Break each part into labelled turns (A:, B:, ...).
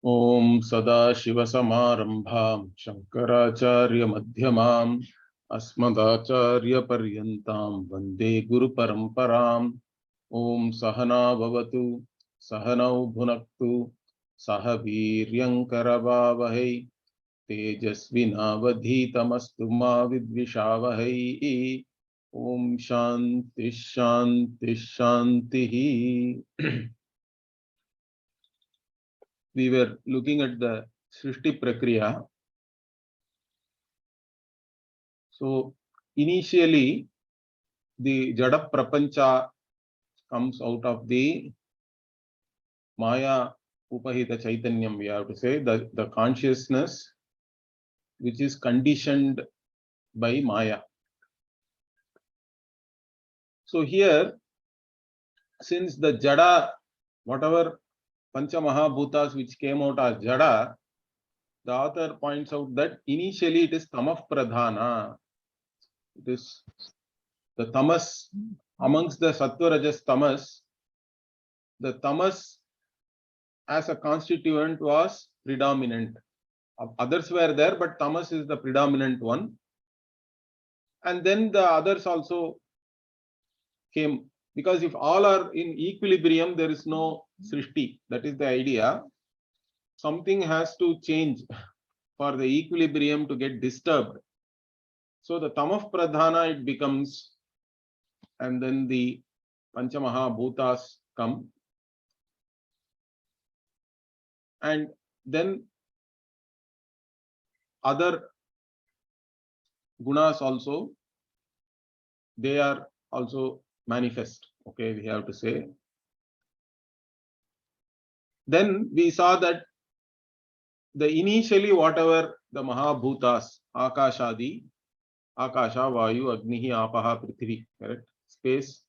A: Om Sadashivasamarambham Shankaracharya Madhyamam Asmadacharya Paryantam Vande Guru Paramparam. Om Sahana Bhavatu Sahanau Bhunaktu Sahaviryankaravavahai Tejasvinavadhitamastu ma vidvishavahai. Om Shanti Shanti Shanti. We were looking at the Srishti Prakriya. So initially, the Jada Prapancha comes out of the Maya Upahita Chaitanyam, we have to say, the consciousness which is conditioned by Maya. So here, since the Jada, whatever Pancha Mahabhutas which came out as Jada, the author points out that initially it is Tamah Pradhana. It is the Tamas, amongst the Sattva Rajas Tamas, the Tamas as a constituent was predominant. Others were there, but Tamas is the predominant one. And then the others also came, because if all are in equilibrium, there is no Srishti. That is the idea. Something has to change for the equilibrium to get disturbed. So the Tamah Pradhana it becomes, and then the Panchamaha Bhutas come. And then other gunas also, they are also manifest. Okay, we have to say. Then we saw that the initially whatever the Mahabhutas, Akashadi, Akasha, Vayu, Agnihi, Apaha, Prithvi, correct? Space.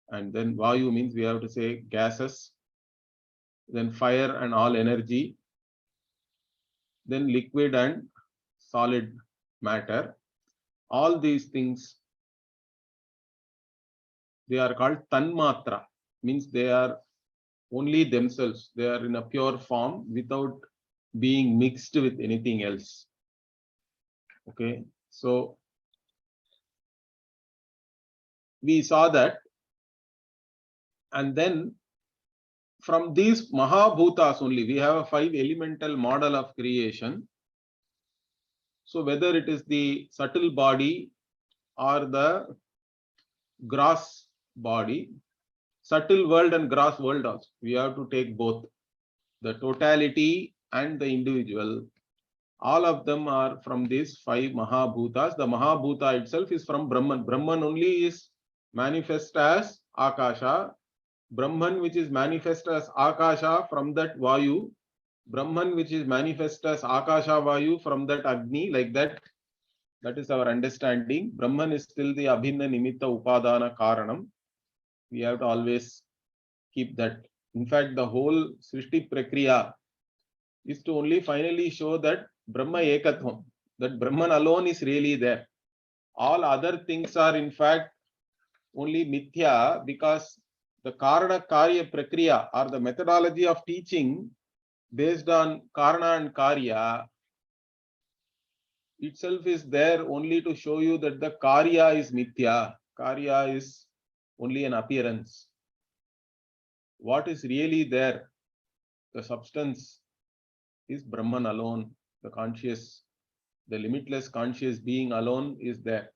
A: And then Vayu means we have to say gases. Then fire and all energy. Then liquid and solid matter. All these things, they are called Tanmatra, means they are only themselves. They are in a pure form without being mixed with anything else. Okay, so we saw that. And then from these Mahabhutas only, we have a 5 elemental model of creation. So whether it is the subtle body or the gross body, subtle world and gross world also, we have to take both, the totality and the individual. All of them are from these 5 Mahabhutas. The Mahabhuta itself is from Brahman. Brahman only is manifest as Akasha. Brahman which is manifest as Akasha, from that Vayu. Brahman which is manifest as Akasha Vayu, from that Agni, like that. That is our understanding. Brahman is still the Abhinna Nimitta Upadana Karanam. We have to always keep that. In fact, the whole Srishti Prakriya is to only finally show that Brahma Ekatvam, that Brahman alone is really there. All other things are in fact only Mithya, because the Karana Karya Prakriya, or the methodology of teaching based on Karana and Karya itself is there only to show you that the Karya is Mithya. Karya is only an appearance. What is really there, the substance, is Brahman alone. The conscious, the limitless conscious being alone is there.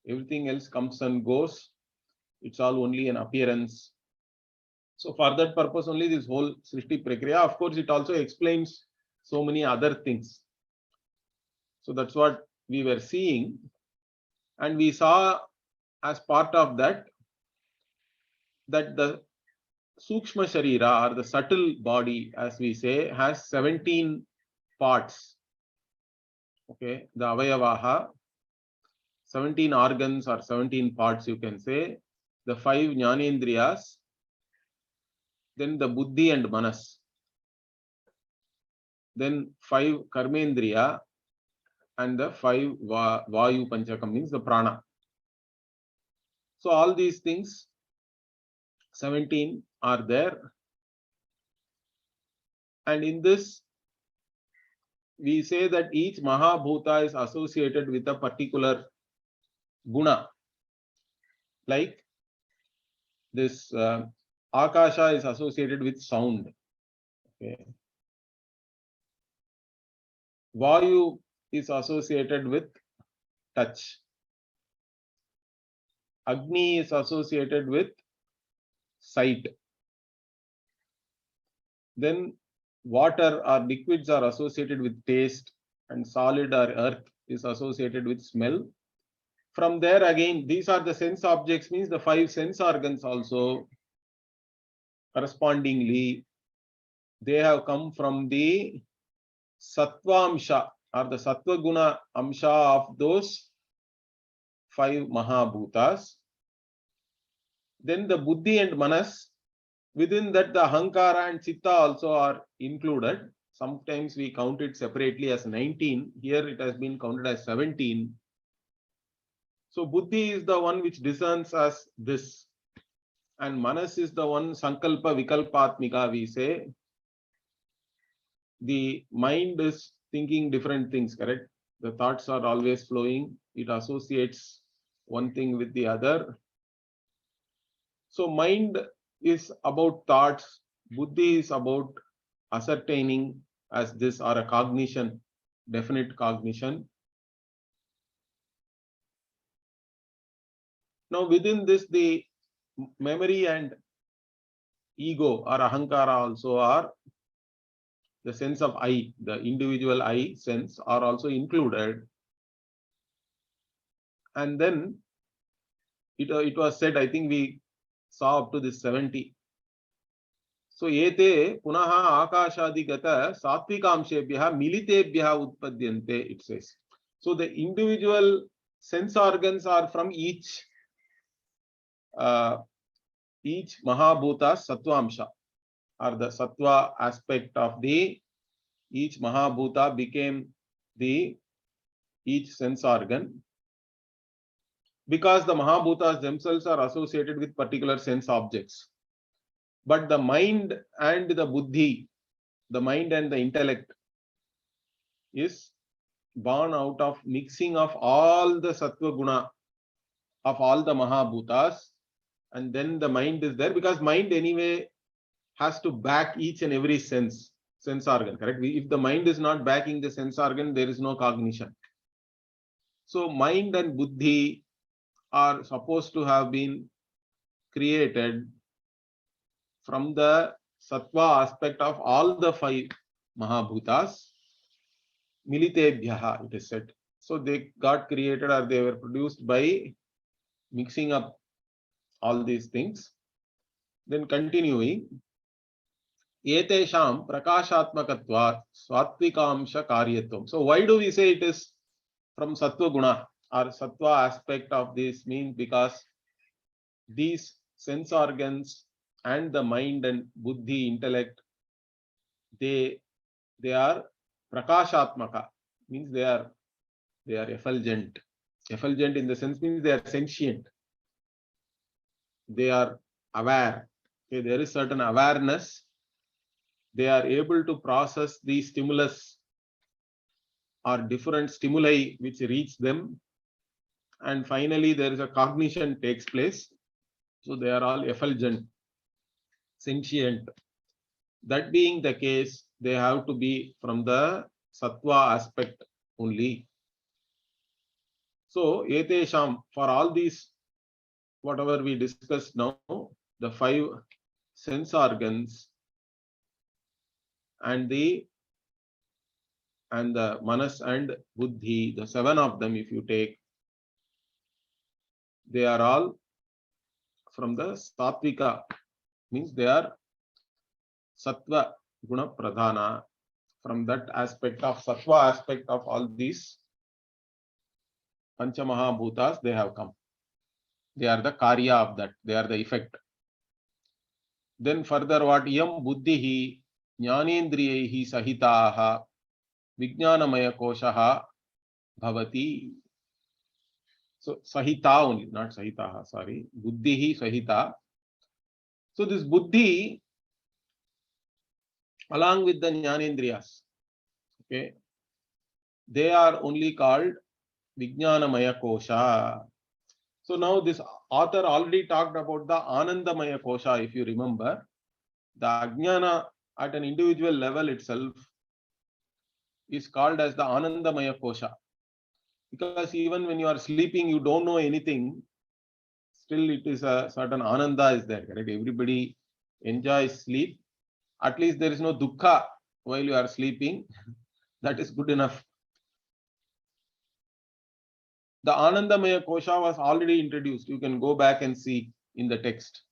A: Everything else comes and goes. It's all only an appearance. So for that purpose only this whole Srishti Prakriya. Of course, it also explains so many other things. So that's what we were seeing. And we saw as part of that, that the Sukshma Sharira, or the subtle body, as we say, has 17 parts. Okay, the Avayavaha, 17 organs or 17 parts, you can say. The 5 Jnanendriyas, then the Buddhi and Manas, then 5 Karmendriya, and the 5 Vayu Panchakam, means the Prana. So all these things, 17 are there. And in this, we say that each Mahabhuta is associated with a particular guna. Like this Akasha is associated with sound. Okay. Vayu is associated with touch. Agni is associated with sight. Then water or liquids are associated with taste, and solid or earth is associated with smell. From there again, these are the sense objects, means the 5 sense organs also correspondingly, they have come from the Sattvamsha or the Sattva Guna Amsha of those 5 Mahabhutas. Then the Buddhi and Manas, within that the Ahankara and Chitta also are included. Sometimes we count it separately as 19. Here it has been counted as 17. So Buddhi is the one which discerns as this. And Manas is the one Sankalpa Vikalpatmika, we say. The mind is thinking different things, correct? The thoughts are always flowing. It associates one thing with the other. So mind is about thoughts. Buddhi is about ascertaining as this, or a cognition, definite cognition. Now within this, the memory and ego or ahankara also are, the sense of I, the individual I sense are also included. And then it was said, I think we saw up to this 70. So ete punaha akashadigata satvikamshebhyaha militebhyaha utpadyante, it says. So the individual sense organs are from each Mahabhuta Sattvamsha, or the Sattva aspect of the each Mahabhuta became the each sense organ, because the Mahabhutas themselves are associated with particular sense objects. But the mind and the Buddhi, the mind and the intellect, is born out of mixing of all the Sattva Guna of all the Mahabhutas, and then the mind is there, because mind anyway has to back each and every sense organ, correct? If the mind is not backing the sense organ, there is no cognition. So mind and Buddhi are supposed to have been created from the Sattva aspect of all the 5 Mahabhutas, militebhyaha, it is said. So they got created, or they were produced by mixing up all these things. Then continuing, etesham prakashatmakatvat svatvikamsha karyatvam. So why do we say it is from Sattva Guna or Sattva aspect of this? Means because these sense organs and the mind and Buddhi, intellect, they are prakashatmaka, means they are effulgent. Effulgent in the sense means they are sentient. They are aware. Okay, there is certain awareness. They are able to process the stimulus or different stimuli which reach them, and finally there is a cognition takes place. So they are all effulgent, sentient. That being the case, they have to be from the Sattva aspect only. So etesham, for all these, whatever we discussed now, the 5 sense organs and the Manas and Buddhi, the 7 of them, if you take, they are all from the Sattvika, means they are Sattva Guna Pradhana. From that aspect of Sattva aspect of all these Pancha Mahabhutas, they have come. They are the Karya of that, they are the effect. Then further, what Yam Buddhihi Jnanendriyehi Sahitaha Vijnanamaya Koshaha Bhavati. So Sahita only, not Sahitaha, sorry. Buddhihi Sahita. So this Buddhi, along with the Jnanendriyas. Okay, they are only called Vijnanamaya Kosha. So now this author already talked about the Anandamaya Kosha, if you remember. The Ajnana at an individual level itself is called as the Anandamaya Kosha. Because even when you are sleeping, you don't know anything, still it is a certain Ananda is there, correct? Everybody enjoys sleep. At least there is no dukkha while you are sleeping. That is good enough. The Anandamaya Kosha was already introduced. You can go back and see in the text.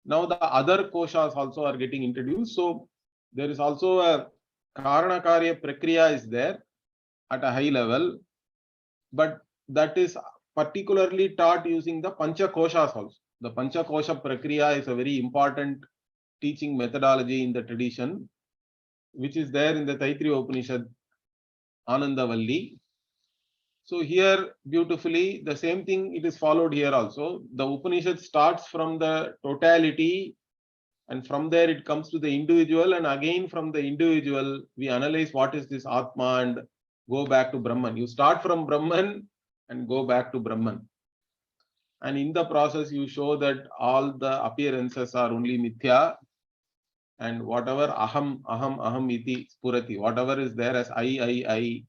A: Now the other koshas also are getting introduced. So there is also a Karanakarya Prakriya is there at a high level, but that is particularly taught using the Pancha Koshas also. The Pancha Kosha Prakriya is a very important teaching methodology in the tradition, which is there in the Taittiriya Upanishad, Anandavalli. So here beautifully the same thing it is followed here also. The Upanishad starts from the totality, and from there it comes to the individual, and again from the individual we analyze what is this Atma and go back to Brahman. You start from Brahman and go back to Brahman. And in the process you show that all the appearances are only mithya, and whatever aham iti spurati, whatever is there as I,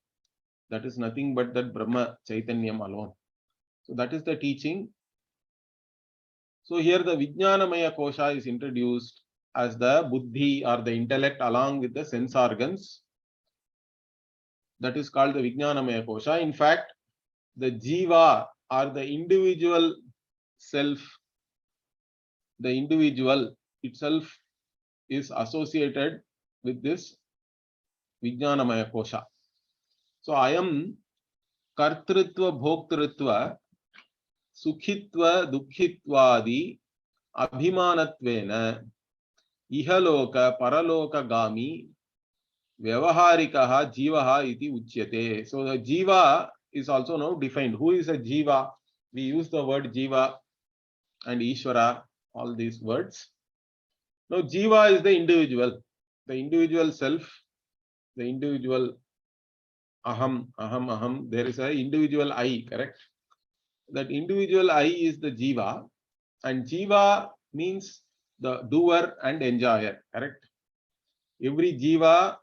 A: that is nothing but that Brahma Chaitanyam alone. So that is the teaching. So here the Vijnanamaya Kosha is introduced as the buddhi or the intellect along with the sense organs. That is called the Vijnanamaya Kosha. In fact, the jiva or the individual self, the individual itself is associated with this Vijnanamaya Kosha. So I am kartrutva bhoktritva sukhitva dukhitvadi abhimanatvena ihaloka paraloka gami vyavaharikaha jivaha iti uchyate. So the jiva is also now defined. Who is a jiva? We use the word jiva and Ishvara, all these words. Now jiva is the individual self, the individual aham. There is an individual I, correct? That individual I is the jiva, and jiva means the doer and enjoyer, correct? Every jiva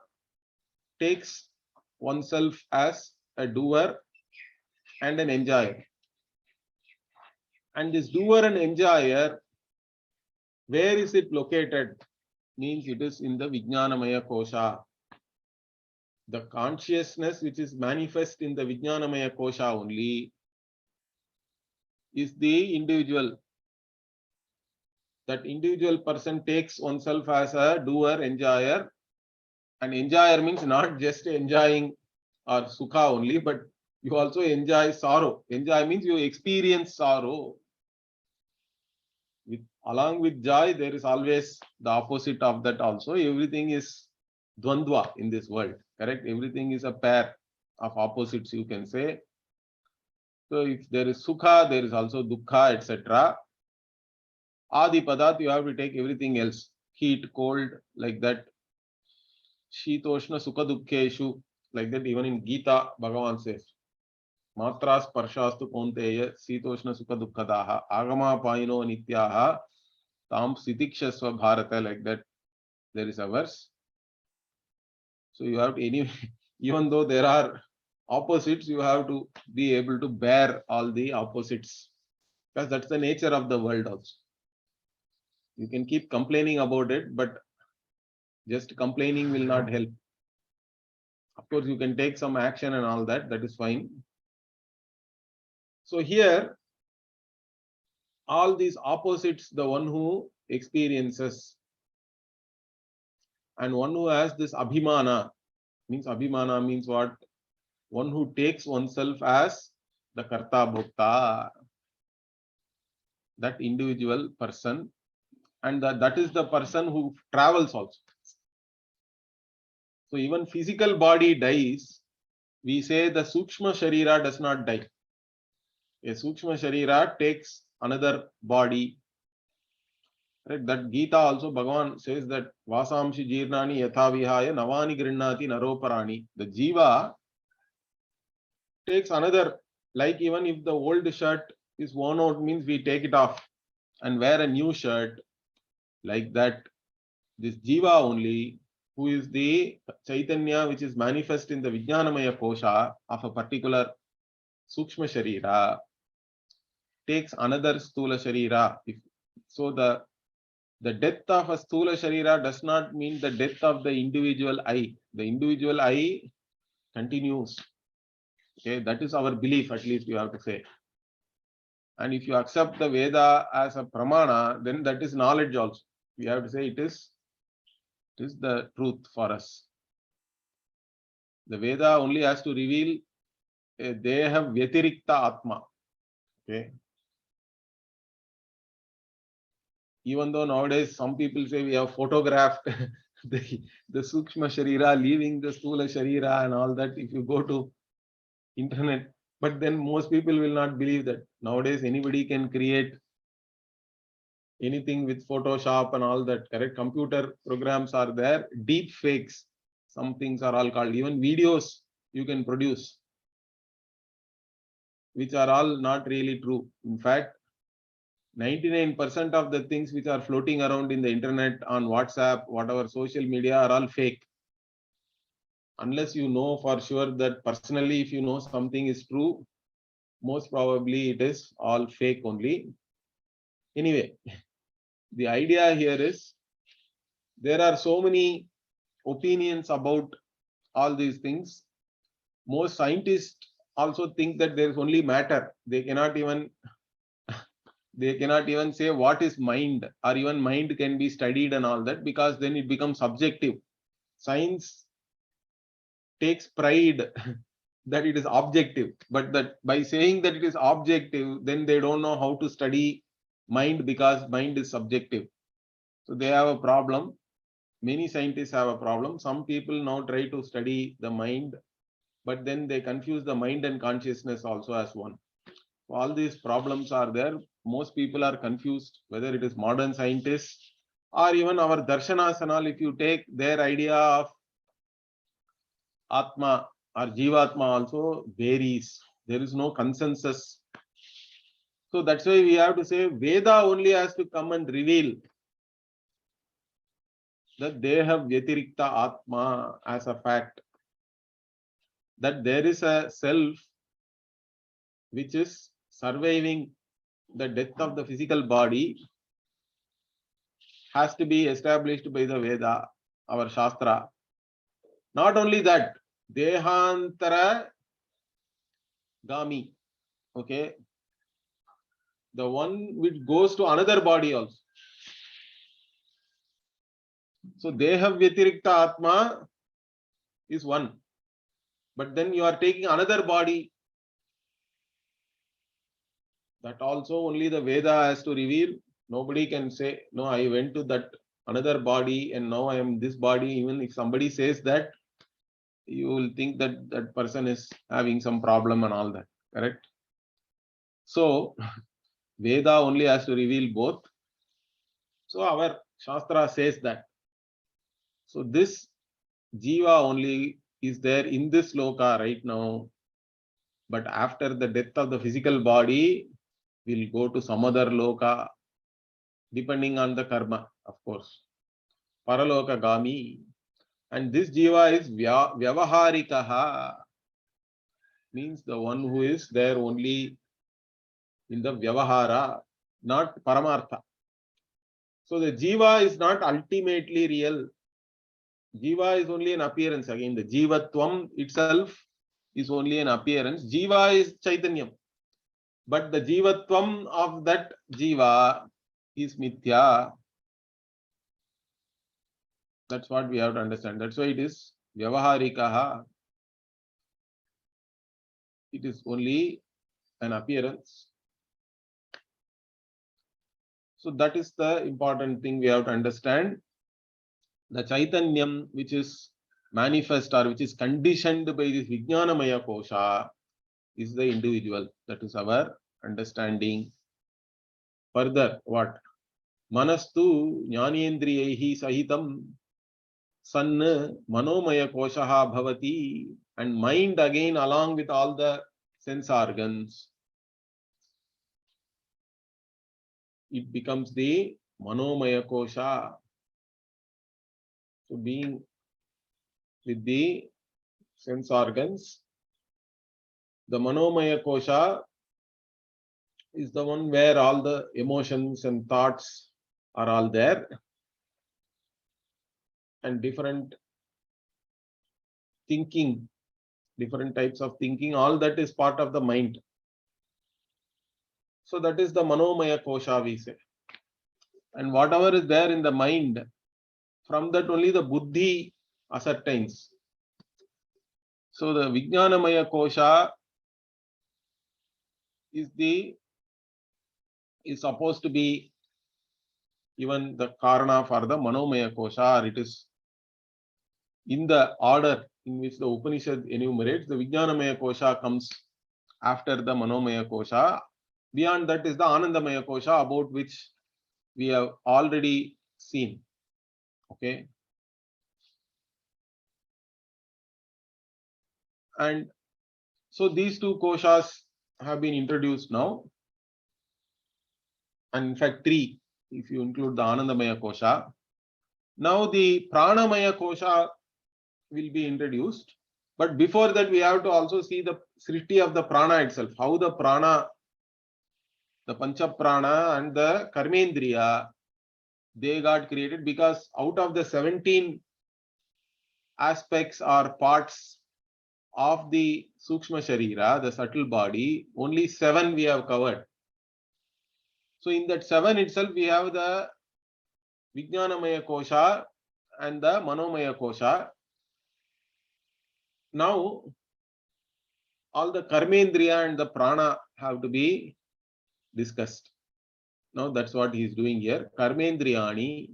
A: takes oneself as a doer and an enjoyer. And this doer and enjoyer, where is it located? Means it is in the Vijnanamaya Kosha. The consciousness which is manifest in the Vijnanamaya Kosha only is the individual. That individual person takes oneself as a doer, enjoyer. And enjoyer means not just enjoying or sukha only, but you also enjoy sorrow. Enjoy means you experience sorrow. Along with joy, there is always the opposite of that also. Everything is dvandva in this world, correct? Everything is a pair of opposites, you can say. So if there is sukha, there is also dukkha, etc. Adi padat, you have to take everything else. Heat, cold, like that. Shitoshna sukha dukkheshu, like that even in Gita, Bhagavan says. Matras parshastu konteya sitoshna sukha dukkhadaha agama paino nityaha tam sitikshasva bharata, like that there is a verse. So you have to anyway, even though there are opposites, you have to be able to bear all the opposites, because that's the nature of the world also. You can keep complaining about it, but just complaining will not help. Of course, you can take some action and all that, that is fine. So here, all these opposites, the one who experiences and one who has this abhimana means what? One who takes oneself as the karta bhokta, that individual person, and that is the person who travels also. So even physical body dies, we say the sukshma sharira does not die. A sukshma sharira takes another body, Right? That Gita also Bhagavan says that Vasamshi Jirnani Yatha Vihaya Navani Grinnati Naroparani. The Jiva takes another, like even if the old shirt is worn out, means we take it off and wear a new shirt. Like that, this Jiva only, who is the Chaitanya which is manifest in the Vijnanamaya Kosha of a particular Sukshma Sharira, takes another Stula Sharira. So the death of a Stula Sharira does not mean the death of the individual I. The individual I continues. Okay, that is our belief, at least you have to say. And if you accept the Veda as a pramana, then that is knowledge also. We have to say it is the truth for us. The Veda only has to reveal they have Vyatirikta Atma. Okay. Even though nowadays some people say we have photographed the Sukshma Sharira leaving the Stula Sharira and all that, if you go to internet, but then most people will not believe that. Nowadays anybody can create anything with Photoshop and all that, correct? Computer programs are there, deep fakes, some things are all called, even videos you can produce, which are all not really true. In fact, 99% of the things which are floating around in the internet, on WhatsApp, whatever social media, are all fake. Unless you know for sure that personally, if you know something is true, most probably it is all fake only. Anyway, the idea here is there are so many opinions about all these things. Most scientists also think that there is only matter. They cannot even say what is mind, or even mind can be studied and all that, because then it becomes subjective. Science takes pride that it is objective, but that by saying that it is objective, then they don't know how to study mind, because mind is subjective. So they have a problem. Many scientists have a problem. Some people now try to study the mind, but then they confuse the mind and consciousness also as one. So all these problems are there. Most people are confused, whether it is modern scientists or even our darshanas and all. If you take their idea of Atma or Jivatma also varies. There is no consensus. So that's why we have to say Veda only has to come and reveal that they have Vyatirikta Atma as a fact. That there is a self which is surviving the death of the physical body, has to be established by the Veda, our Shastra. Not only that, Dehantara Gami, okay, the one which goes to another body also. So Deha Vyatirikta Atma is one, but then you are taking another body. That also only the Veda has to reveal. Nobody can say, no, I went to that another body and now I am this body. Even if somebody says that, you will think that that person is having some problem and all that, correct? So Veda only has to reveal both. So our Shastra says that. So this Jiva only is there in this loka right now. But after the death of the physical body, we'll go to some other loka, depending on the karma, of course. Paraloka Gami. And this Jiva is Vyavaharikaha, means the one who is there only in the Vyavahara, not Paramartha. So the Jiva is not ultimately real. Jiva is only an appearance. Again, the Jivatvam itself is only an appearance. Jiva is Chaitanyam. But the Jivatvam of that Jiva is Mithya. That's what we have to understand. That's why it is Vyavaharikaha. It is only an appearance. So that is the important thing we have to understand. The Chaitanyam which is manifest or which is conditioned by this Vijnanamaya Kosha is the individual. That is our understanding. Further, what? Manastu jnanendriyahi sahitam san manomaya koshaha bhavati, and mind again along with all the sense organs, it becomes the manomaya kosha. So being with the sense organs, the manomaya kosha is the one where all the emotions and thoughts are all there, and different thinking, different types of thinking, all that is part of the mind. So that is the manomaya kosha, we say. And whatever is there in the mind, from that only the buddhi ascertains. So the vijnanamaya kosha is supposed to be even the karana for the manomaya kosha, or it is in the order in which the Upanishad enumerates. The vijnanamaya kosha comes after the manomaya kosha. Beyond that is the anandamaya kosha, about which we have already seen. Okay. And so these two koshas have been introduced now. And in fact, three, if you include the Anandamaya kosha. Now the Pranamaya kosha will be introduced. But before that, we have to also see the srishti of the prana itself. How the prana, the pancha prana and the karmendriya, they got created, because out of the 17 aspects or parts of the Sukshma Sharira, the subtle body, only 7 we have covered. So in that 7 itself, we have the Vijnanamaya kosha and the Manomaya kosha. Now, all the Karmendriya and the Prana have to be discussed. Now, that's what he is doing here. Karmendriyani,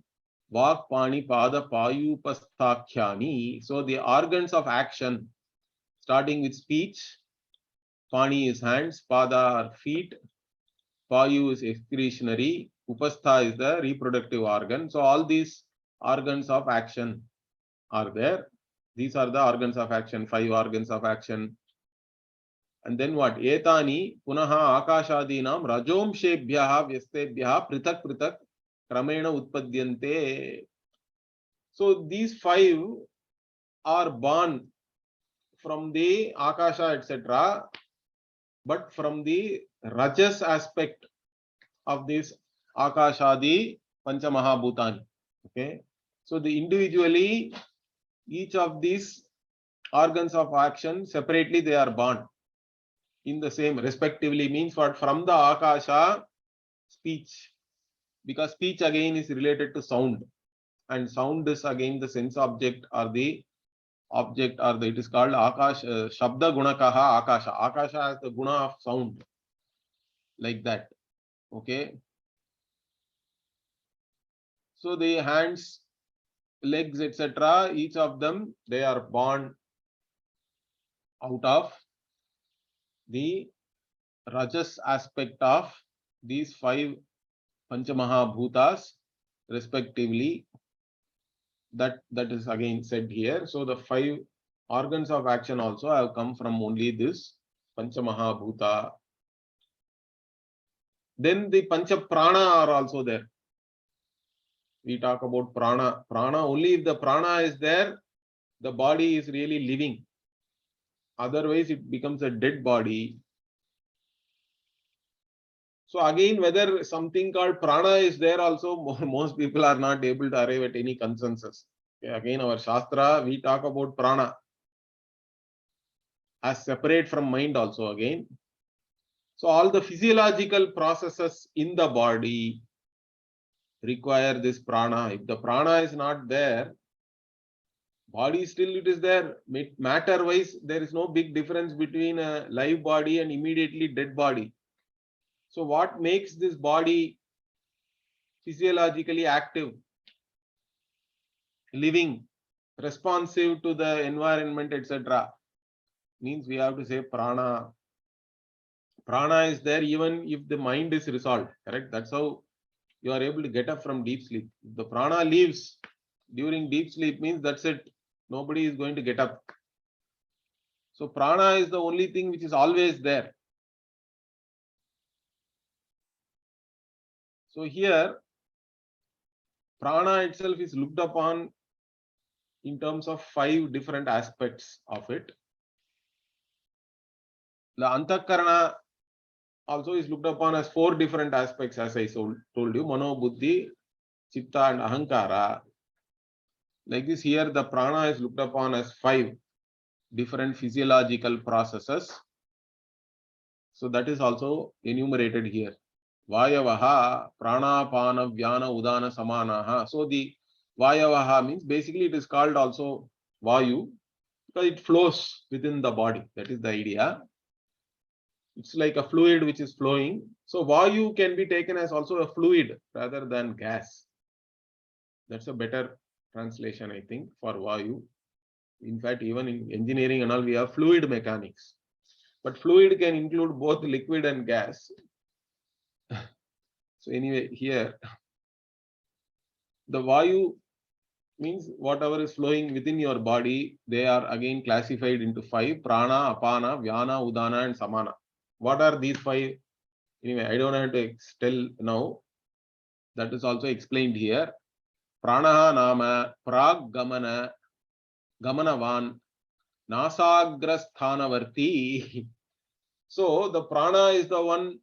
A: Vak, Pani, Pada, Payupasthakyani. So, the organs of action, starting with speech, Pani is hands, Pada are feet, Payu is excretionary, Upastha is the reproductive organ. So, all these organs of action are there. These are the organs of action, 5 organs of action. And then what? Etani punaha akashadinam rajomshebhyaha vyastebhyaha pritak pritak kramena utpadyante. So these 5 are born from the akasha, etc., but from the rajas aspect of this akashadi panchamahabhutani. Okay. So the individually, each of these organs of action separately they are born in the same, respectively, means what? From the akasha, speech, because speech again is related to sound, and sound is again the sense object, or the object, or it is called akash, shabda gunakaha akasha. Akasha has the guna of sound, like that. Okay. So the hands, legs, etc., each of them, they are born out of the rajas aspect of these 5 panchamahabhutas, respectively. That is again said here. So the 5 organs of action also have come from only this panchamahabhuta. Then the pancha prana are also there. We talk about prana. Prana, only if the prana is there, the body is really living. Otherwise, it becomes a dead body. So again, whether something called prana is there also, most people are not able to arrive at any consensus. Okay, again, our Shastra, we talk about prana as separate from mind also again. So all the physiological processes in the body require this prana. If the prana is not there, body still it is there. Matter wise, there is no big difference between a live body and immediately dead body. So what makes this body physiologically active, living, responsive to the environment, etc., means we have to say prana. Prana is there even if the mind is resolved, correct? That's how you are able to get up from deep sleep. If the prana leaves during deep sleep, means that's it. Nobody is going to get up. So prana is the only thing which is always there. So here, prana itself is looked upon in terms of 5 different aspects of it. The antakarana also is looked upon as 4 different aspects, as I told you: mano, buddhi, chitta and ahankara. Like this, here the prana is looked upon as 5 different physiological processes. So that is also enumerated here. Vayavaha, pranapana, vyana, udana, samanaha. So the Vayavaha means basically it is called also Vayu because it flows within the body. That is the idea. It's like a fluid which is flowing. So Vayu can be taken as also a fluid rather than gas. That's a better translation, I think, for Vayu. In fact, even in engineering and all, we have fluid mechanics. But fluid can include both liquid and gas. So anyway, here the Vayu means whatever is flowing within your body, they are again classified into 5: prana, apana, vyana, udana and samana. What are these 5? Anyway, I don't have to tell now. That is also explained here. Pranaha nama prag gamana gamanavan nasagra sthanavarti. So the prana is the one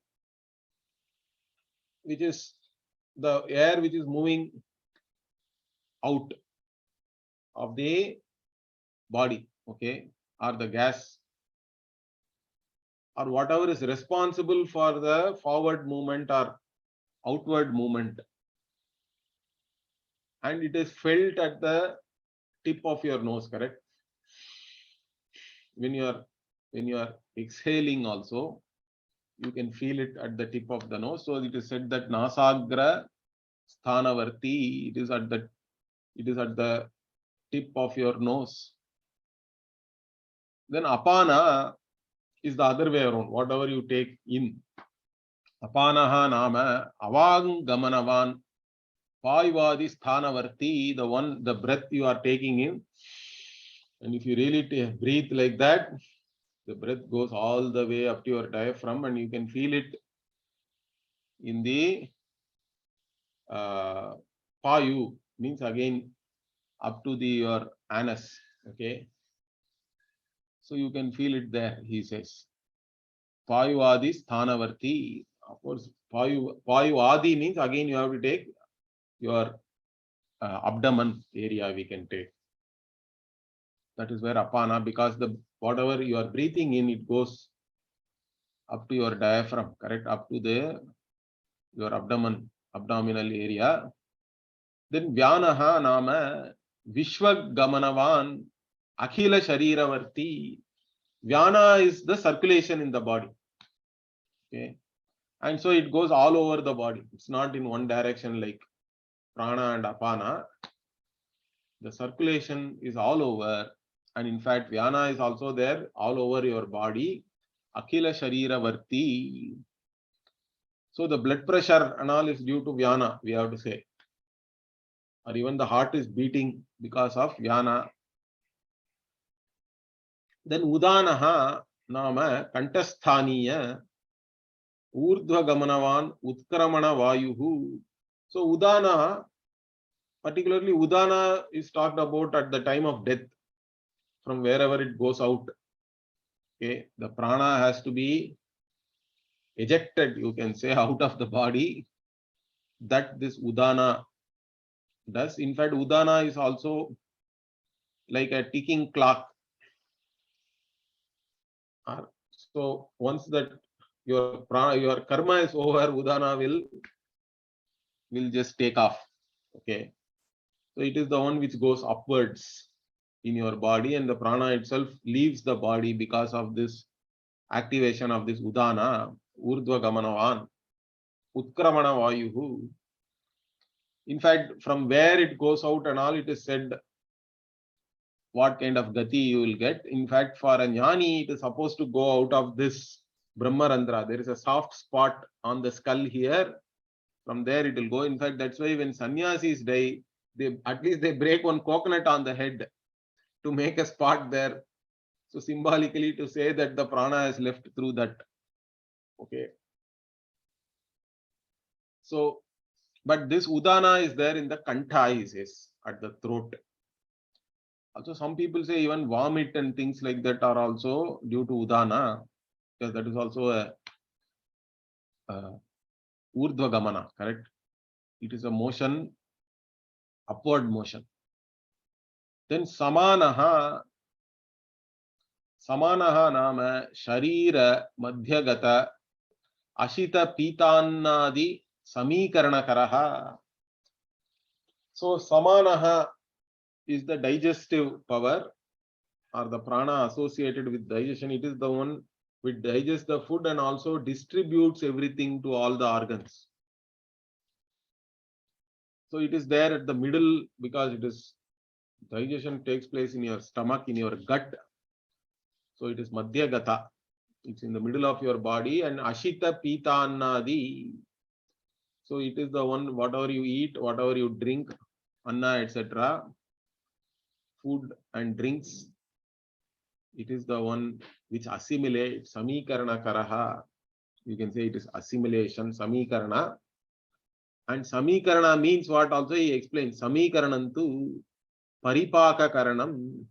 A: which is the air which is moving out of the body, okay, or the gas, or whatever is responsible for the forward movement or outward movement, and it is felt at the tip of your nose, correct? When you are exhaling also, you can feel it at the tip of the nose. So it is said that nasagra sthanavarti, it is at the tip of your nose. Then apana is the other way around. Whatever you take in, apanaha nama avangamanavan payvadi sthanavarti, the breath you are taking in, and if you really breathe like that, the breath goes all the way up to your diaphragm, and you can feel it in the payu, means again up to your anus, okay? So you can feel it there, he says. Payuvadi sthanavarti. Of course, Payuvadi means again you have to take your abdomen area, we can take. That is where apana, because whatever you are breathing in, it goes up to your diaphragm, correct? Up to your abdominal area. Then Vyanaha nama Vishwa Gamanavan Akhila Shariravarti. Vyana is the circulation in the body. Okay. And so it goes all over the body. It's not in one direction like prana and apana. The circulation is all over. And in fact, Vyana is also there all over your body. Akhila Shariravarti. So the blood pressure and all is due to Vyana, we have to say. Or even the heart is beating because of Vyana. Then Udanaha nama Kantasthaniya Urdhva Gamanavan Utkramana Vayuhu. So Udana, particularly Udana is talked about at the time of death, from wherever it goes out. Okay, the prana has to be ejected, you can say, out of the body. That this Udana does. In fact, Udana is also like a ticking clock. So once that your karma is over, Udana will just take off. Okay. So it is the one which goes upwards in your body, and the prana itself leaves the body because of this activation of this Udana, Urdhva Gamanavan, Utkramana Vayuhu. In fact, from where it goes out and all, it is said what kind of gati you will get. In fact, for a jnani, it is supposed to go out of this Brahmarandra. There is a soft spot on the skull here. From there it will go. In fact, that's why when sannyasis die, at least they break one coconut on the head to make a spot there. So symbolically to say that the prana is left through that. Okay. So, but this udana is there in the kantha, he says, at the throat. Also, some people say even vomit and things like that are also due to udana, because that is also a urdhva gamana, correct? It is a motion, upward motion. Then samanaha nama sharira madhyagata ashita pitannadi samikaranakaraha. So samanaha is the digestive power or the prana associated with digestion. It is the one which digests the food and also distributes everything to all the organs. So it is there at the middle because it is digestion takes place in your stomach, in your gut. So it is madhyagata. It's in the middle of your body, and ashita pitannadi. So it is the one, whatever you eat, whatever you drink, anna, etc., food and drinks, it is the one which assimilates, samikarana karaha. You can say it is assimilation, samikarana. And samikarana means what also he explains. Samikaranantu paripaka karanam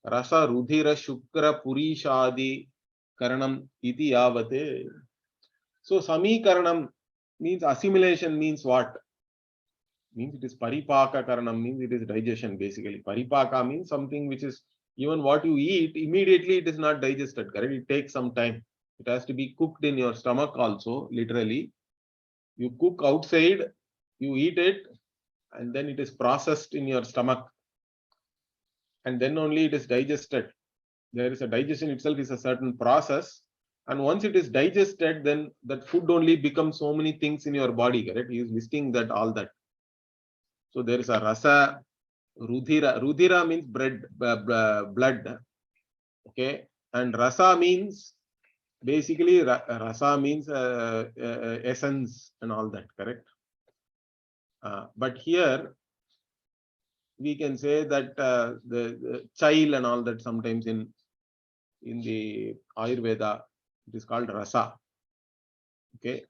A: rasa rudhira shukra purishadi karanam iti yavate. So samikaranam means assimilation means what? Means it is paripaka karanam, means it is digestion basically. Paripaka means something which is, even what you eat, immediately it is not digested, correct? It takes some time. It has to be cooked in your stomach also, literally. You cook outside, you eat it, and then it is processed in your stomach. And then only it is digested. There is a digestion itself is a certain process. And once it is digested, then that food only becomes so many things in your body, correct? He is listing that, all that. So there is a rasa, rudhira. Rudhira means blood. Okay. And rasa means, basically, rasa means essence and all that, correct? But here, we can say that the chile and all that sometimes in the Ayurveda, it is called rasa. Okay.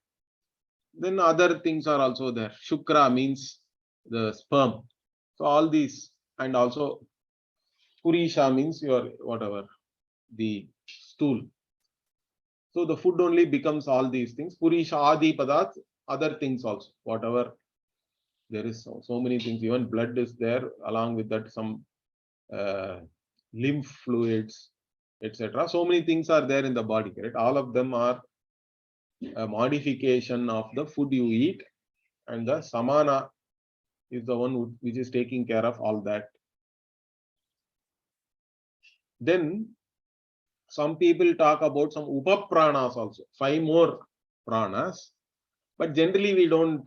A: Then other things are also there. Shukra means the sperm. So all these, and also purisha means your whatever, the stool. So the food only becomes all these things. Purisha adi padat, other things also, whatever. There is so many things. Even blood is there, along with that some lymph fluids, etc. So many things are there in the body, correct? All of them are a modification of the food you eat, and the samana is the one which is taking care of all that. Then some people talk about some upapranas also, 5 more pranas, but generally we don't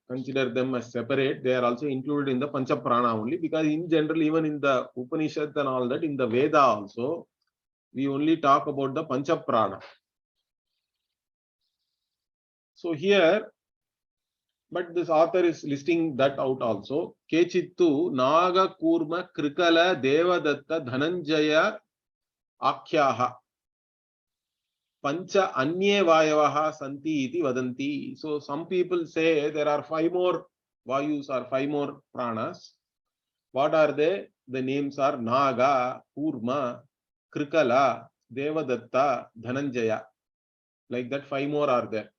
A: consider them as separate. They are also included in the pancha prana only, because in general, even in the Upanishads and all that, in the Veda also, we only talk about the pancha prana. So here, but this author is listing that out also. Kechittu Naga Kurma Krikala Devadatta Dhananjaya Akhyaha Pancha Anye Vayavaha Santi iti Vadanti. So some people say there are 5 more Vayus or 5 more pranas. What are they? The names are Naga, Kurma, Krikala, Devadatta, Dhananjaya. Like that, 5 more are there.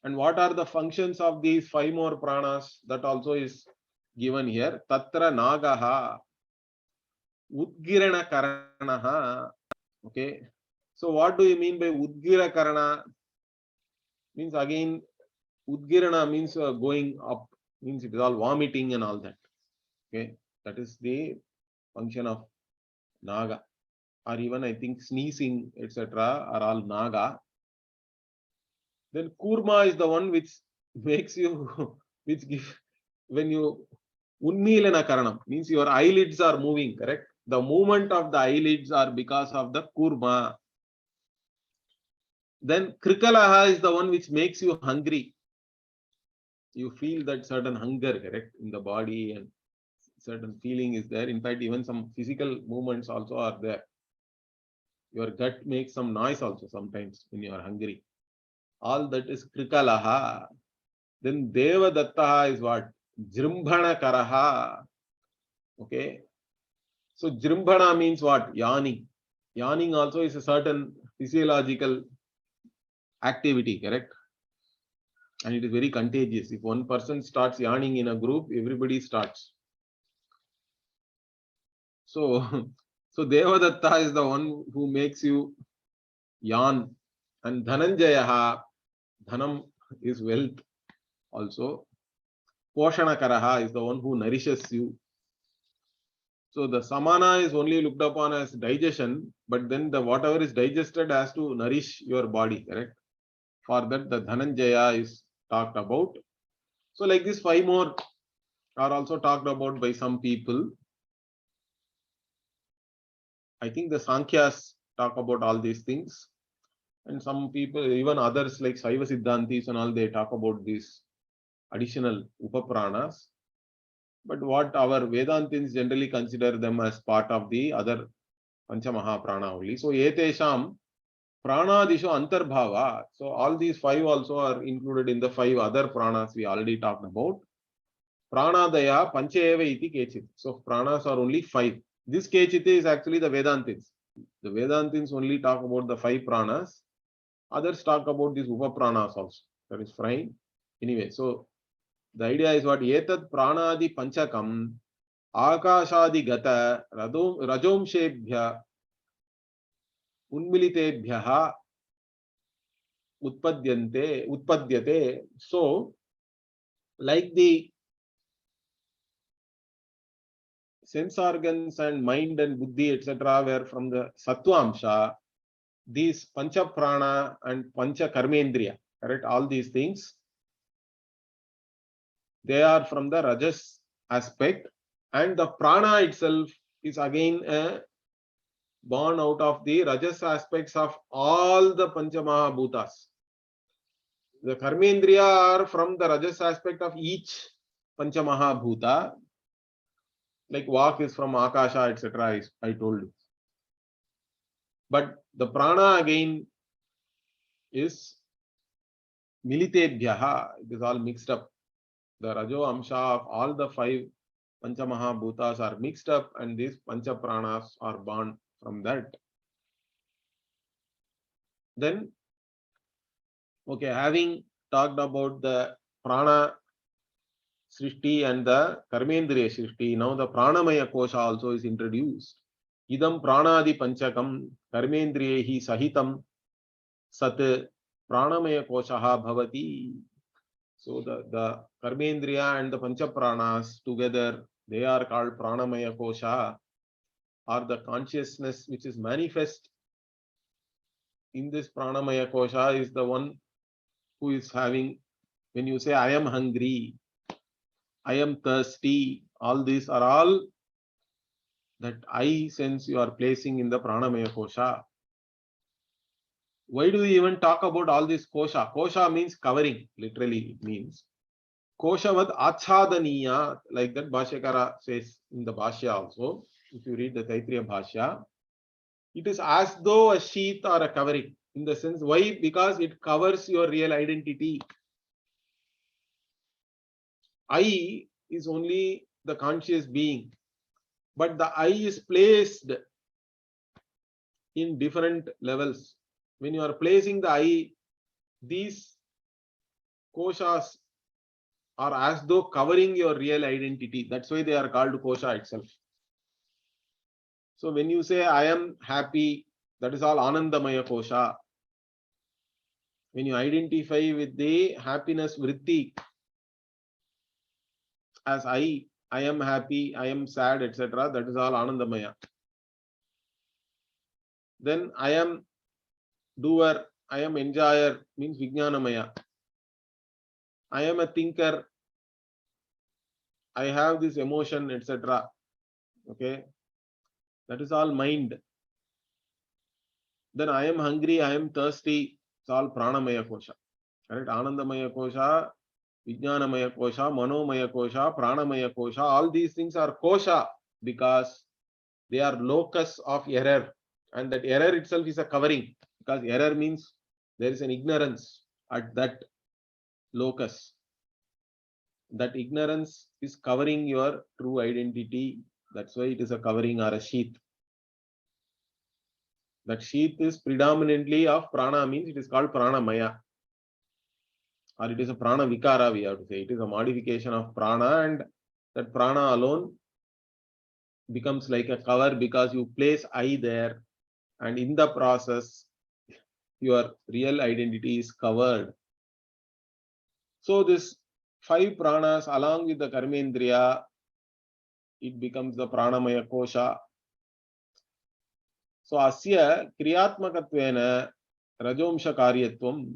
A: And what are the functions of these 5 more pranas? That also is given here. Tatra Nagaha, Udgirana Karanaha. Okay. So what do you mean by Udgira Karana? Means again, Udgirana means going up. Means it is all vomiting and all that. Okay. That is the function of Naga. Or even I think sneezing, etc. are all Naga. Then Kurma is the one which makes you, which give, when you, Unnilana Karanam, means your eyelids are moving, correct? The movement of the eyelids are because of the Kurma. Then Krikalaha is the one which makes you hungry. You feel that certain hunger, correct, in the body, and certain feeling is there. In fact, even some physical movements also are there. Your gut makes some noise also sometimes when you are hungry. All that is krikalaha. Then Devadattaha is what? Jrimbhana karaha. Okay. So Jrimbhana means what? Yawning. Yawning also is a certain physiological activity, correct? And it is very contagious. If one person starts yawning in a group, everybody starts. So, so Devadatta is the one who makes you yawn. And Dhananjayaha, Dhanam is wealth also. Poshanakaraha is the one who nourishes you. So the samana is only looked upon as digestion, but then the whatever is digested has to nourish your body, correct? For that, the Dhananjaya is talked about. So like this, 5 more are also talked about by some people. I think the Sankhyas talk about all these things. And some people, even others like Saiva Siddhantis and all, they talk about these additional Upapranas. But what our Vedantins generally consider them as part of the other Panchamaha Prana only. So, Etesham Pranadishu Antarbhava. So, all these 5 also are included in the 5 other pranas we already talked about. Pranadaya Pancheva iti Kechit. So, pranas are only 5. This Kechit is actually the Vedantins. The Vedantins only talk about the 5 pranas. Others talk about these Upapranas also. That is fine. Anyway, so the idea is what? Etat Pranadi Panchakam Akashadi Gata Rajomshebhya Unmilitebhyaha Utpadyate. So, like the sense organs and mind and buddhi, etc., were from the Sattva-amsha, these Pancha Prana and Pancha Karmendriya, correct? All these things, they are from the Rajas aspect, and the Prana itself is again born out of the Rajas aspects of all the Panchamahabhutas. The Karmendriya are from the Rajas aspect of each Panchamahabhuta, like Vak is from Akasha, etc. I told you. But the Prana again is Militebhyaha, it is all mixed up. The Rajo Amsha of all the 5 Panchamahabhutas are mixed up, and these Pancha Pranas are born from that. Then, okay, having talked about the Prana Srishti and the Karmendriya Srishti, now the Pranamaya Kosha also is introduced. Idam Pranadi Panchakam Karmendriyehi Sahitam Sat Pranamaya Koshaha Bhavati. So the Karmendriya and the Panchapranas together, they are called Pranamaya Kosha, or the consciousness which is manifest in this Pranamaya Kosha is the one who is having, when you say I am hungry, I am thirsty, all these are all that I sense you are placing in the Pranamaya Kosha. Why do we even talk about all this Kosha? Kosha means covering, literally it means. Koshavad Achadaniya, like that Bhashyakara says in the Bhashya also, if you read the Taitriya Bhashya, it is as though a sheath or a covering. In the sense, why? Because it covers your real identity. I is only the conscious being, but the I is placed in different levels. When you are placing the I, these koshas are as though covering your real identity. That's why they are called kosha itself. So when you say I am happy, that is all Anandamaya kosha. When you identify with the happiness vritti as I am happy, I am sad, etc., that is all Anandamaya. Then I am doer, I am enjoyer, means Vijnanamaya. I am a thinker, I have this emotion, etc. Okay, that is all mind. Then I am hungry, I am thirsty, it's all Pranamaya kosha. Correct? Anandamaya kosha Vijnanamaya kosha, Manomaya kosha, Pranamaya kosha. All these things are kosha because they are locus of error. And that error itself is a covering, because error means there is an ignorance at that locus. That ignorance is covering your true identity. That's why it is a covering or a sheath. That sheath is predominantly of prana, means it is called pranamaya. Or it is a prana vikara, we have to say. It is a modification of prana, and that prana alone becomes like a cover because you place I there, and in the process, your real identity is covered. So this 5 pranas along with the karmendriya, it becomes the pranamaya kosha. So asya kriyatmakatvena rajomsha karyatvam.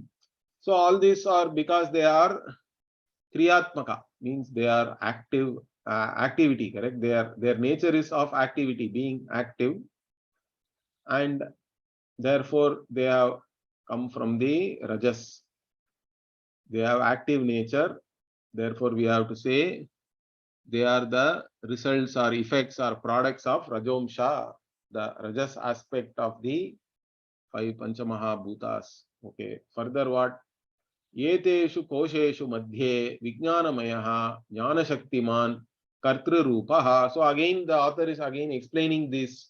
A: So all these are because they are kriyatmaka, means they are active activity, correct? Their nature is of activity, being active, and therefore they have come from the rajas. They have active nature, therefore we have to say they are the results or effects or products of rajomsha, the rajas aspect of the 5 panchamahabhutas. Okay, further what? Eteshu kosheshu madhye vijnanamayah jnanashaktiman kartrurupaha. So again the author is again explaining these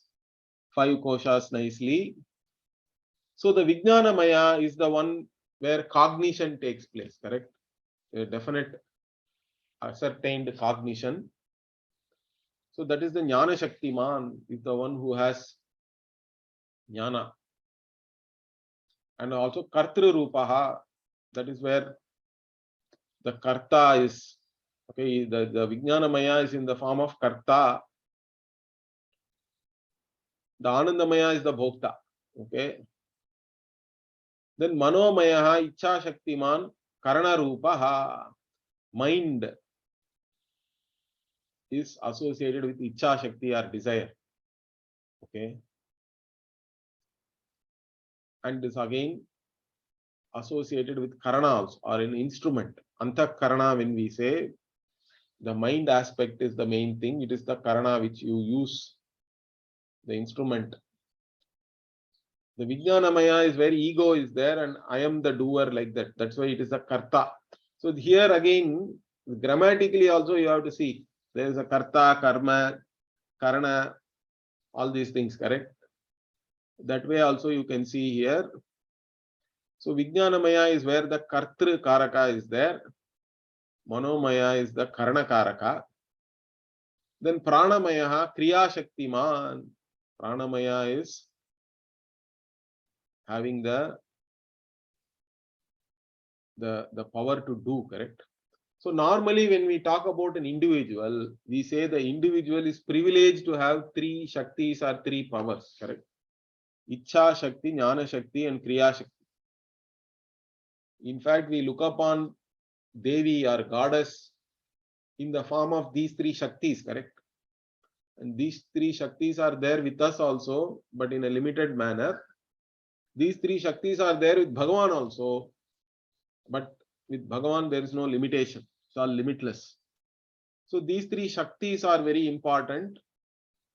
A: 5 koshas nicely. So the vijnanamaya is the one where cognition takes place, correct? A definite ascertained cognition. So that is the jnana shaktiman, is the one who has jnana. And also kartrurupaha, that is where the karta is. Okay, the vijnanamaya is in the form of karta. The anandamaya is the bhokta. Okay. Then manomaya ichha shaktiman karana rupaha. Mind is associated with ichha shakti or desire. Okay. And this again associated with karana also, or an instrument. Antak karana, when we say, the mind aspect is the main thing. It is the karana which you use, the instrument. The vijnanamaya is where ego is there and I am the doer, like that. That's why it is a karta. So here again, grammatically also you have to see, there is a karta, karma, karana, all these things, correct? That way also you can see here. So vijnanamaya is where the kartru karaka is there. Manomaya is the karana karaka. Then pranamaya kriya shaktiman. Pranamaya is having the power to do, correct? So normally when we talk about an individual, we say the individual is privileged to have 3 shaktis or 3 powers, correct? Ichha shakti, jnana shakti and kriya shakti. In fact, we look upon Devi or goddess in the form of these 3 shaktis, correct? And these 3 shaktis are there with us also, but in a limited manner. These 3 shaktis are there with Bhagavan also, but with Bhagavan there is no limitation. It's all limitless. So these 3 shaktis are very important.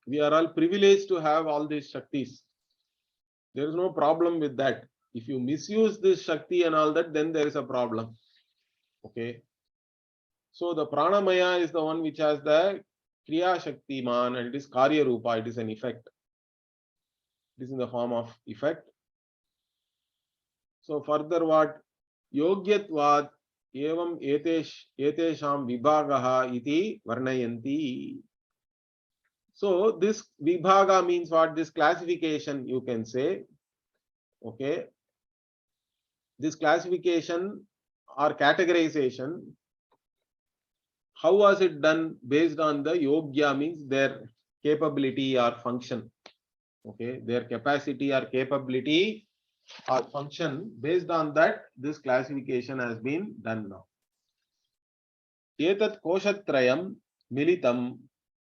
A: We are all privileged to have all these shaktis. There is no problem with that. If you misuse this shakti and all that, then there is a problem. Okay. So the pranamaya is the one which has the kriya shakti man, and it is karya rupa, it is an effect. It is in the form of effect. So further what? Yogyatvad evam etesham vibhagaha iti varnayanti. So this vibhaga means what? This classification, you can say. Okay. This classification or categorization, how was it done? Based on the yogya, means their capability or function. Okay, their capacity or capability or function. Based on that, this classification has been done now. Etat koshatrayam militam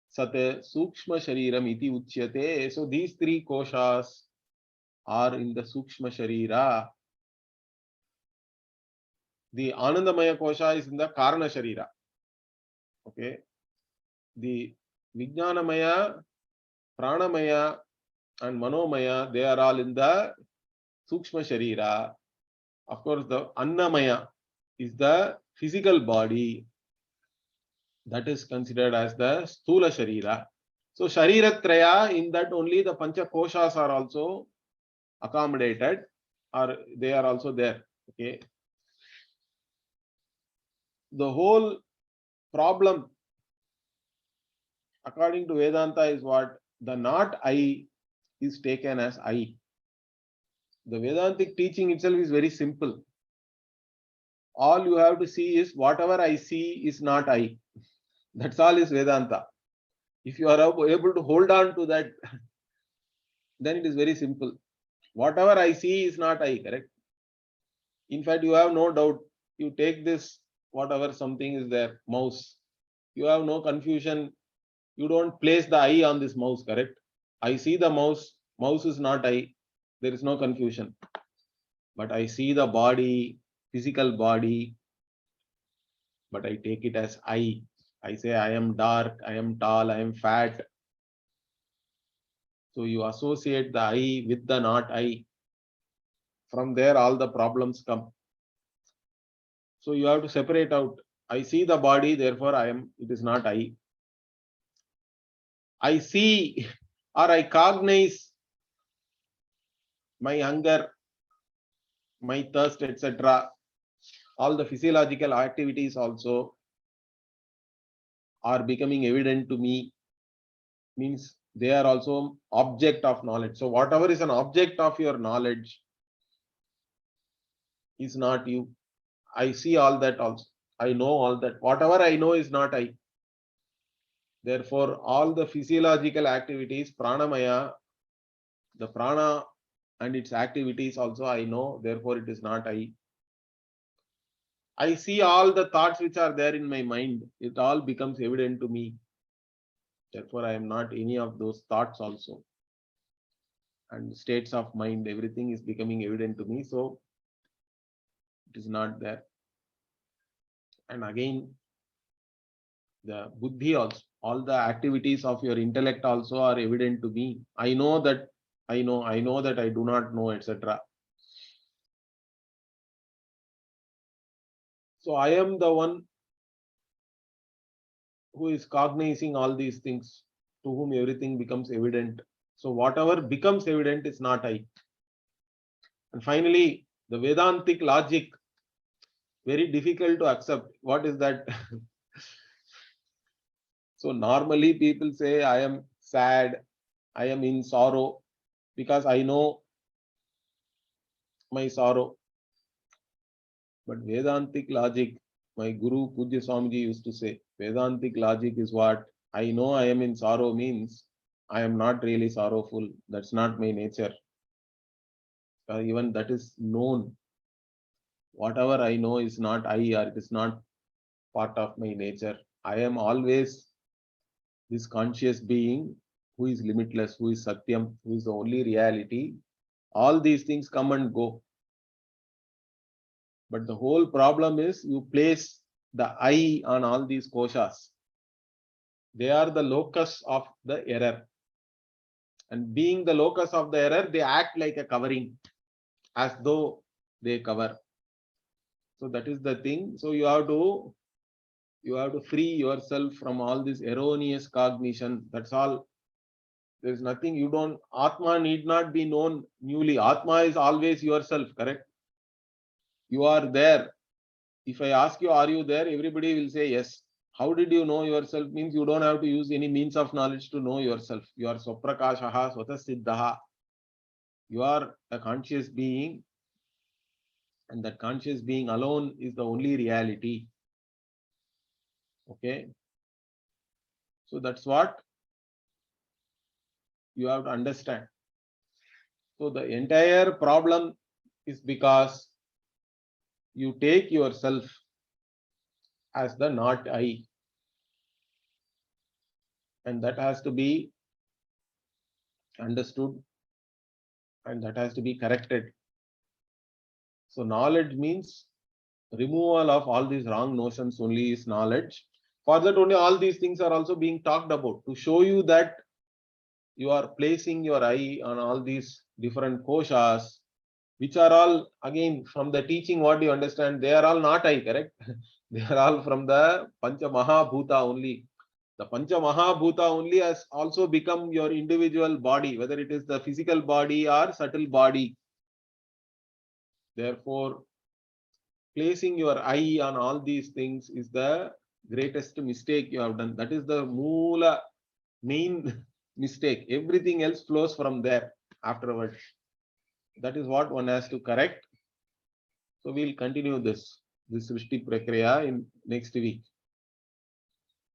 A: sat sukshma shariram iti uchyate. So these 3 koshas are in the sukshma sharira. The Anandamaya Kosha is in the Karana Sharira. Okay. The Vijnanamaya, Pranamaya and Manomaya, they are all in the Sukshma Sharira. Of course, the Annamaya is the physical body. That is considered as the Sthula Sharira. So Shariratraya, in that only the Pancha Koshas are also accommodated, or they are also there. Okay. The whole problem, according to Vedanta, is what? The not I is taken as I. The Vedantic teaching itself is very simple. All you have to see is whatever I see is not I. That's all is Vedanta. If you are able to hold on to that, then it is very simple. Whatever I see is not I, correct? In fact, you have no doubt. You take this, whatever something is there, mouse. You have no confusion. You don't place the I on this mouse, correct? I see the mouse. Mouse is not I. There is no confusion. But I see the body, physical body, but I take it as I. I say I am dark, I am tall, I am fat. So you associate the I with the not I. From there, all the problems come. So you have to separate out. I see the body, therefore I am, it is not I. I see or I cognize my hunger, my thirst, etc. All the physiological activities also are becoming evident to me, means they are also object of knowledge. So whatever is an object of your knowledge is not you. I see all that also. I know all that. Whatever I know is not I. Therefore, all the physiological activities, pranamaya, the prana and its activities also I know. Therefore, it is not I. I see all the thoughts which are there in my mind. It all becomes evident to me. Therefore, I am not any of those thoughts also. And states of mind, everything is becoming evident to me. So, it is not there. And again, the buddhi also, all the activities of your intellect also are evident to me. I know that I know that I do not know, etc. So I am the one who is cognizing all these things, to whom everything becomes evident. So whatever becomes evident is not I. And finally, the Vedantic logic, very difficult to accept. What is that? So normally people say, I am sad, I am in sorrow, because I know my sorrow. But Vedantic logic, my Guru Pujya Swamiji used to say, Vedantic logic is what? I know I am in sorrow means I am not really sorrowful. That's not my nature. Even that is known. Whatever I know is not I, or it is not part of my nature. I am always this conscious being who is limitless, who is Satyam, who is the only reality. All these things come and go. But the whole problem is you place the I on all these koshas. They are the locus of the error. And being the locus of the error, they act like a covering, as though they cover. So that is the thing. So you have to free yourself from all this erroneous cognition. That's all. There is nothing you don't. Atma need not be known newly. Atma is always yourself, correct? You are there. If I ask you, are you there? Everybody will say yes. How did you know yourself? Means you don't have to use any means of knowledge to know yourself. You are Swaprakashaha, Swatasiddhaha. You are a conscious being, and that conscious being alone is the only reality. Okay. So that's what you have to understand. So the entire problem is because you take yourself as the not I, and that has to be understood, and that has to be corrected. So knowledge means removal of all these wrong notions only is knowledge. For that only all these things are also being talked about, to show you that you are placing your eye on all these different koshas, which are all again from the teaching what you understand, they are all not I, correct? They are all from the Pancha Mahabhuta only. The Pancha Mahabhuta only has also become your individual body, whether it is the physical body or subtle body. Therefore, placing your eye on all these things is the greatest mistake you have done. That is the moola, main mistake. Everything else flows from there afterwards. That is what one has to correct. So we'll continue this Srishti Prakriya in next week.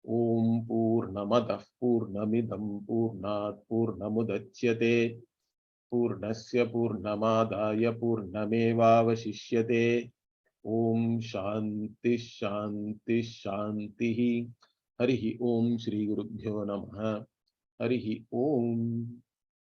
A: Om Purnamadah Purnamidam Purnat Purnamudachyate Purnasya Purnamadaya Purnamevavashishyate. Om Shanti Shanti Shanti. Harihi Om Shri Gurubhyo Namaha. Harihi Om.